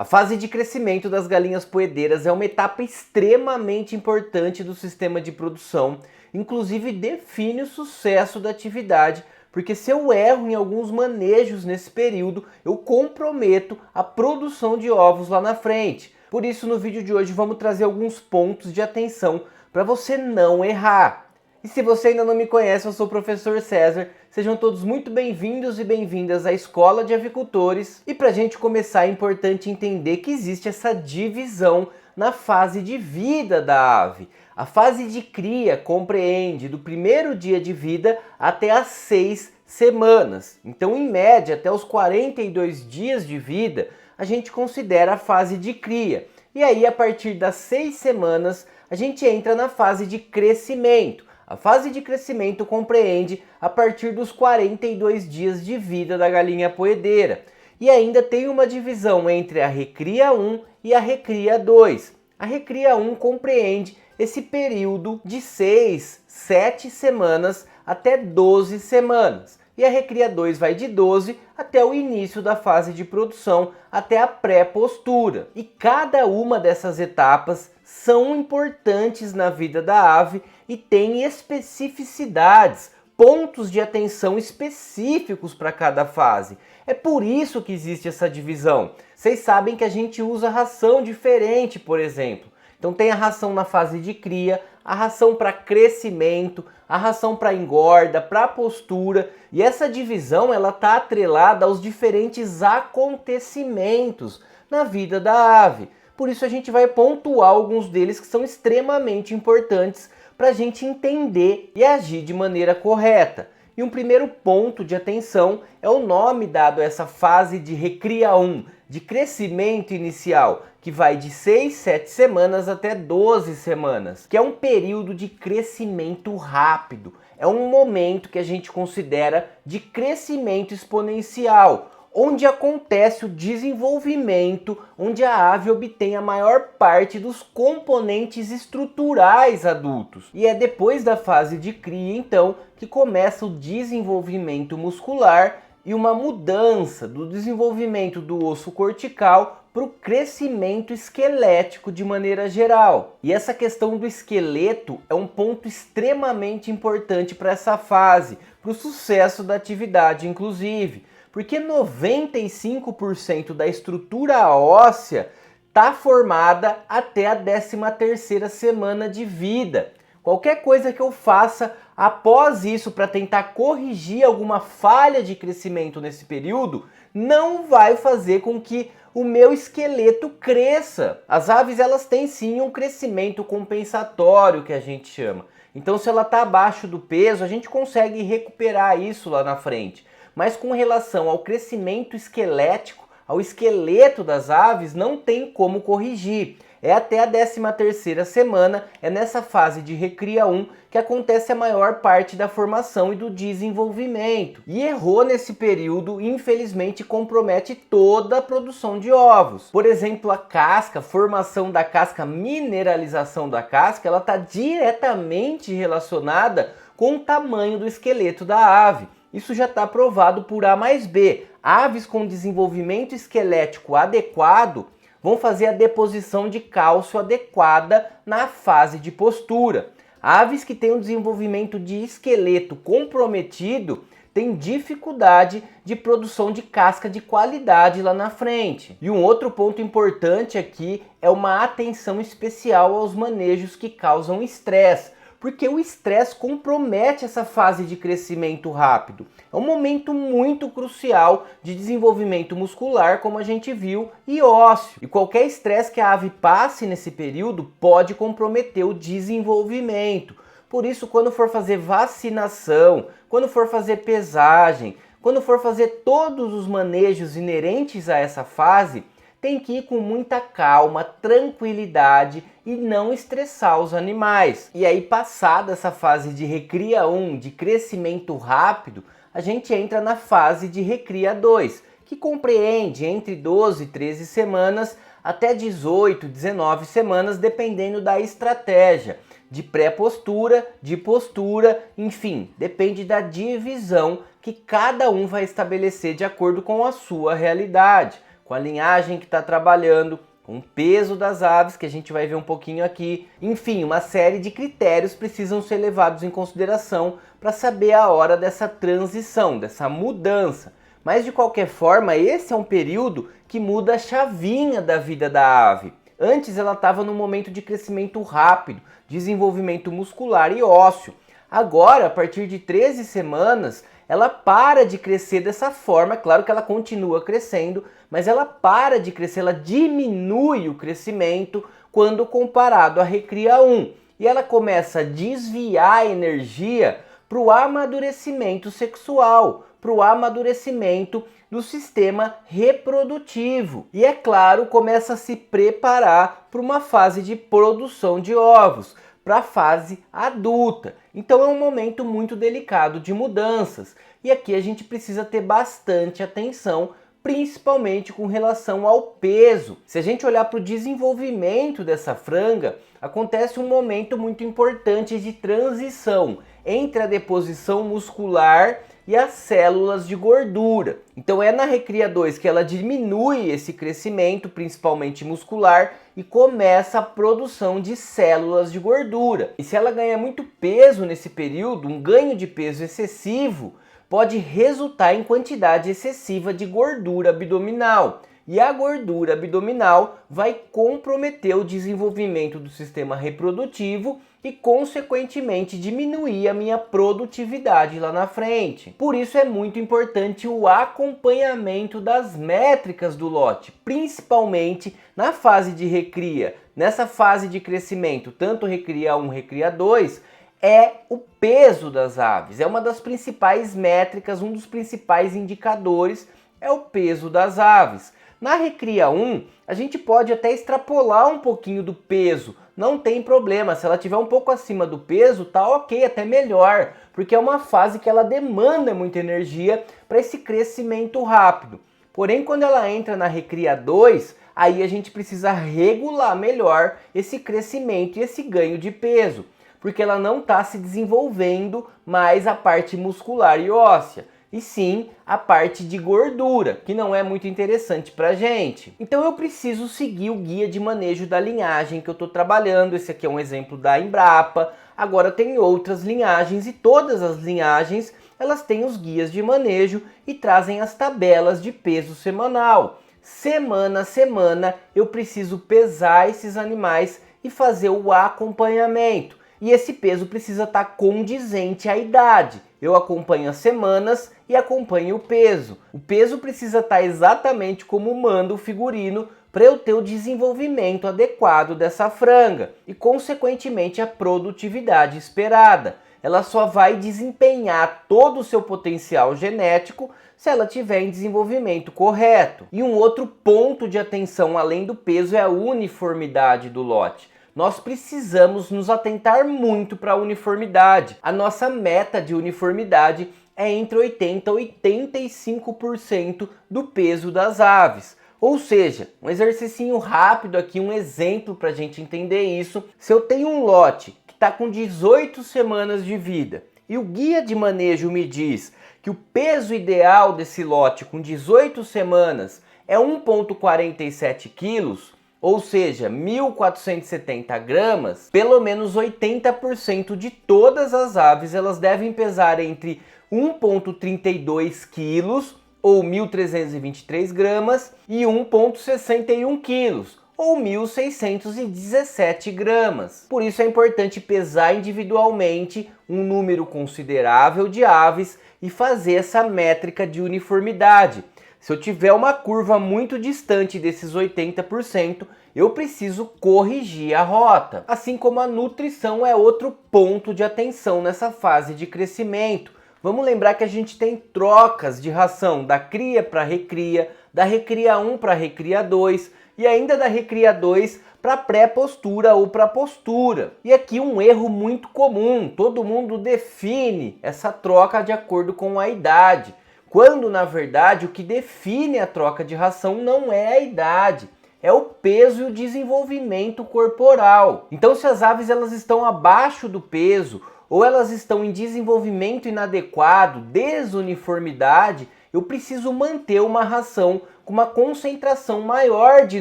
A fase de crescimento das galinhas poedeiras é uma etapa extremamente importante do sistema de produção, inclusive define o sucesso da atividade, porque se eu erro em alguns manejos nesse período, eu comprometo a produção de ovos lá na frente. Por isso, no vídeo de hoje vamos trazer alguns pontos de atenção para você não errar. E se você ainda não me conhece, eu sou o professor César. Sejam todos muito bem-vindos e bem-vindas à Escola de Avicultores. E para a gente começar, é importante entender que existe essa divisão na fase de vida da ave. A fase de cria compreende do primeiro dia de vida até as 6 semanas. Então, em média, até os 42 dias de vida, a gente considera a fase de cria. E aí, a partir das 6 semanas, a gente entra na fase de crescimento. A fase de crescimento compreende a partir dos 42 dias de vida da galinha poedeira. E ainda tem uma divisão entre a recria 1 e a recria 2. A recria 1 compreende esse período de 6, 7 semanas até 12 semanas. E a recria 2 vai de 12 até o início da fase de produção, até a pré-postura. E cada uma dessas etapas são importantes na vida da ave e tem especificidades, pontos de atenção específicos para cada fase. É por isso que existe essa divisão. Vocês sabem que a gente usa ração diferente, por exemplo. Então tem a ração na fase de cria, a ração para crescimento, a ração para engorda, para postura, e essa divisão ela está atrelada aos diferentes acontecimentos na vida da ave. Por isso a gente vai pontuar alguns deles que são extremamente importantes para a gente entender e agir de maneira correta. E um primeiro ponto de atenção é o nome dado a essa fase de recria 1, de crescimento inicial, que vai de 6, 7 semanas até 12 semanas, que é um período de crescimento rápido. É um momento que a gente considera de crescimento exponencial, onde acontece o desenvolvimento, onde a ave obtém a maior parte dos componentes estruturais adultos. E é depois da fase de cria, então, que começa o desenvolvimento muscular e uma mudança do desenvolvimento do osso cortical para o crescimento esquelético de maneira geral. E essa questão do esqueleto é um ponto extremamente importante para essa fase, para o sucesso da atividade, inclusive. Porque 95% da estrutura óssea está formada até a 13ª semana de vida. Qualquer coisa que eu faça após isso para tentar corrigir alguma falha de crescimento nesse período não vai fazer com que o meu esqueleto cresça. As aves elas têm sim um crescimento compensatório que a gente chama. Então se ela está abaixo do peso, a gente consegue recuperar isso lá na frente. Mas com relação ao crescimento esquelético, ao esqueleto das aves, não tem como corrigir. É até a 13ª semana, é nessa fase de recria 1 que acontece a maior parte da formação e do desenvolvimento. E errou nesse período, infelizmente, compromete toda a produção de ovos. Por exemplo, a casca, formação da casca, mineralização da casca, ela está diretamente relacionada com o tamanho do esqueleto da ave. Isso já está provado por A mais B. Aves com desenvolvimento esquelético adequado vão fazer a deposição de cálcio adequada na fase de postura. Aves que têm um desenvolvimento de esqueleto comprometido têm dificuldade de produção de casca de qualidade lá na frente. E um outro ponto importante aqui é uma atenção especial aos manejos que causam estresse, porque o estresse compromete essa fase de crescimento rápido. É um momento muito crucial de desenvolvimento muscular, como a gente viu, e ósseo. E qualquer estresse que a ave passe nesse período pode comprometer o desenvolvimento. Por isso, quando for fazer vacinação, quando for fazer pesagem, quando for fazer todos os manejos inerentes a essa fase, tem que ir com muita calma, tranquilidade e não estressar os animais. E aí, passada essa fase de recria 1, de crescimento rápido, a gente entra na fase de recria 2, que compreende entre 12 e 13 semanas até 18, 19 semanas, dependendo da estratégia, de pré-postura, de postura, enfim, depende da divisão que cada um vai estabelecer de acordo com a sua realidade, com a linhagem que está trabalhando, com o peso das aves, que a gente vai ver um pouquinho aqui. Enfim, uma série de critérios precisam ser levados em consideração para saber a hora dessa transição, dessa mudança. Mas de qualquer forma, esse é um período que muda a chavinha da vida da ave. Antes ela estava num momento de crescimento rápido, desenvolvimento muscular e ósseo. Agora, a partir de 13 semanas, ela para de crescer dessa forma. Claro que ela continua crescendo, mas ela para de crescer, ela diminui o crescimento quando comparado à recria 1. E ela começa a desviar a energia para o amadurecimento sexual, para o amadurecimento do sistema reprodutivo. E é claro, começa a se preparar para uma fase de produção de ovos, para a fase adulta. Então é um momento muito delicado de mudanças. E aqui a gente precisa ter bastante atenção, principalmente com relação ao peso. Se a gente olhar para o desenvolvimento dessa franga, acontece um momento muito importante de transição entre a deposição muscular e as células de gordura. Então é na recria 2 que ela diminui esse crescimento, principalmente muscular, e começa a produção de células de gordura. E se ela ganha muito peso nesse período, um ganho de peso excessivo pode resultar em quantidade excessiva de gordura abdominal. E a gordura abdominal vai comprometer o desenvolvimento do sistema reprodutivo e, consequentemente, diminuir a minha produtividade lá na frente. Por isso é muito importante o acompanhamento das métricas do lote, principalmente na fase de recria. Nessa fase de crescimento, tanto recria 1, recria 2, é o peso das aves. É uma das principais métricas, um dos principais indicadores é o peso das aves. Na recria 1, a gente pode até extrapolar um pouquinho do peso, não tem problema. Se ela estiver um pouco acima do peso, tá ok, até melhor, porque é uma fase que ela demanda muita energia para esse crescimento rápido. Porém, quando ela entra na recria 2, aí a gente precisa regular melhor esse crescimento e esse ganho de peso, porque ela não está se desenvolvendo mais a parte muscular e óssea, e sim a parte de gordura, que não é muito interessante para a gente. Então eu preciso seguir o guia de manejo da linhagem que eu estou trabalhando. Esse aqui é um exemplo da Embrapa. Agora tem outras linhagens e todas as linhagens elas têm os guias de manejo e trazem as tabelas de peso semanal. Semana a semana eu preciso pesar esses animais e fazer o acompanhamento. E esse peso precisa estar condizente à idade. Eu acompanho as semanas e acompanho o peso. O peso precisa estar exatamente como manda o figurino para eu ter o desenvolvimento adequado dessa franga e, consequentemente, a produtividade esperada. Ela só vai desempenhar todo o seu potencial genético se ela tiver em desenvolvimento correto. E um outro ponto de atenção além do peso é a uniformidade do lote. Nós precisamos nos atentar muito para a uniformidade. A nossa meta de uniformidade é entre 80% e 85% do peso das aves. Ou seja, um exercício rápido aqui, um exemplo para a gente entender isso. Se eu tenho um lote que está com 18 semanas de vida e o guia de manejo me diz que o peso ideal desse lote com 18 semanas é 1,47 quilos, ou seja, 1.470 gramas, pelo menos 80% de todas as aves elas devem pesar entre 1,32 quilos, ou 1.323 gramas, e 1,61 quilos, ou 1.617 gramas. Por isso é importante pesar individualmente um número considerável de aves e fazer essa métrica de uniformidade. Se eu tiver uma curva muito distante desses 80%, eu preciso corrigir a rota. Assim como a nutrição é outro ponto de atenção nessa fase de crescimento. Vamos lembrar que a gente tem trocas de ração da cria para recria, da recria 1 para recria 2 e ainda da recria 2 para pré-postura ou para postura. E aqui um erro muito comum, todo mundo define essa troca de acordo com a idade, quando na verdade o que define a troca de ração não é a idade, é o peso e o desenvolvimento corporal. Então se as aves elas estão abaixo do peso ou elas estão em desenvolvimento inadequado, desuniformidade, eu preciso manter uma ração com uma concentração maior de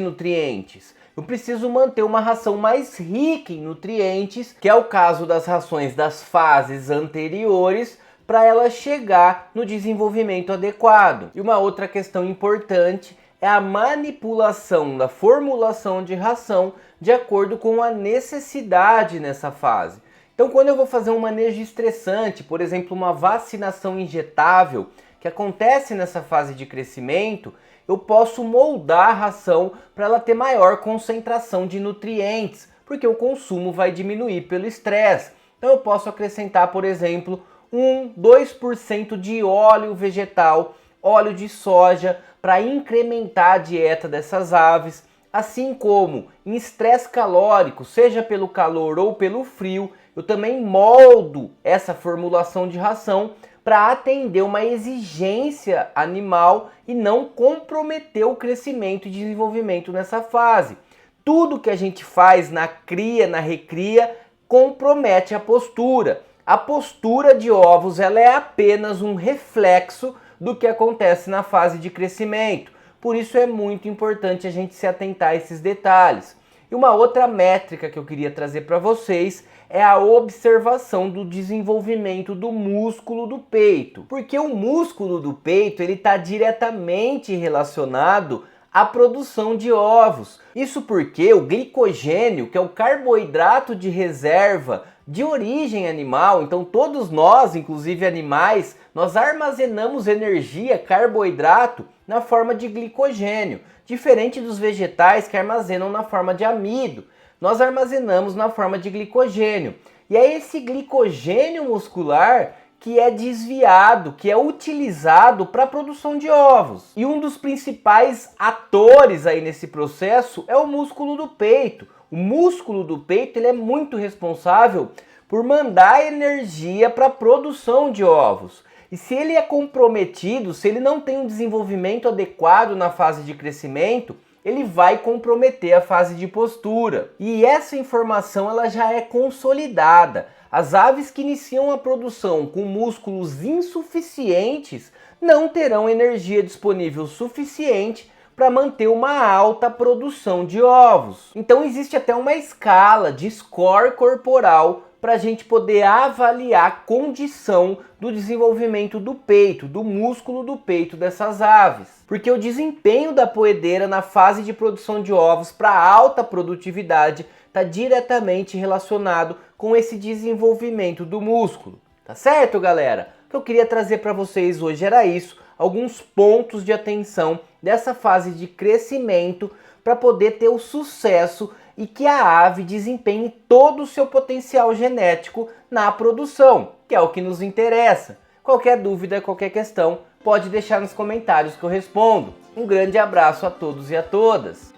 nutrientes. Eu preciso manter uma ração mais rica em nutrientes, que é o caso das rações das fases anteriores, para ela chegar no desenvolvimento adequado. E uma outra questão importante é a manipulação da formulação de ração de acordo com a necessidade nessa fase. Então, quando eu vou fazer um manejo estressante, por exemplo, uma vacinação injetável, que acontece nessa fase de crescimento, eu posso moldar a ração para ela ter maior concentração de nutrientes, porque o consumo vai diminuir pelo estresse. Então eu posso acrescentar, por exemplo, 2% de óleo vegetal, óleo de soja, para incrementar a dieta dessas aves, assim como em estresse calórico, seja pelo calor ou pelo frio, eu também moldo essa formulação de ração para atender uma exigência animal e não comprometer o crescimento e desenvolvimento nessa fase. Tudo que a gente faz na cria, na recria, compromete a postura. A postura de ovos ela é apenas um reflexo do que acontece na fase de crescimento. Por isso é muito importante a gente se atentar a esses detalhes. E uma outra métrica que eu queria trazer para vocês é a observação do desenvolvimento do músculo do peito. Porque o músculo do peito ele está diretamente relacionado à produção de ovos. Isso porque o glicogênio, que é o carboidrato de reserva de origem animal, então todos nós, inclusive animais, nós armazenamos energia, carboidrato, na forma de glicogênio, diferente dos vegetais que armazenam na forma de amido. Nós armazenamos na forma de glicogênio. E é esse glicogênio muscular que é desviado, que é utilizado para a produção de ovos. E um dos principais atores aí nesse processo é o músculo do peito. O músculo do peito ele é muito responsável por mandar energia para a produção de ovos. E se ele é comprometido, se ele não tem um desenvolvimento adequado na fase de crescimento, ele vai comprometer a fase de postura. E essa informação ela já é consolidada. As aves que iniciam a produção com músculos insuficientes não terão energia disponível suficiente para manter uma alta produção de ovos. Então existe até uma escala de score corporal para a gente poder avaliar a condição do desenvolvimento do peito, do músculo do peito dessas aves. Porque o desempenho da poedeira na fase de produção de ovos para alta produtividade está diretamente relacionado com esse desenvolvimento do músculo. Tá certo, galera? O que eu queria trazer para vocês hoje era isso, alguns pontos de atenção dessa fase de crescimento para poder ter o sucesso e que a ave desempenhe todo o seu potencial genético na produção, que é o que nos interessa. Qualquer dúvida, qualquer questão, pode deixar nos comentários que eu respondo. Um grande abraço a todos e a todas!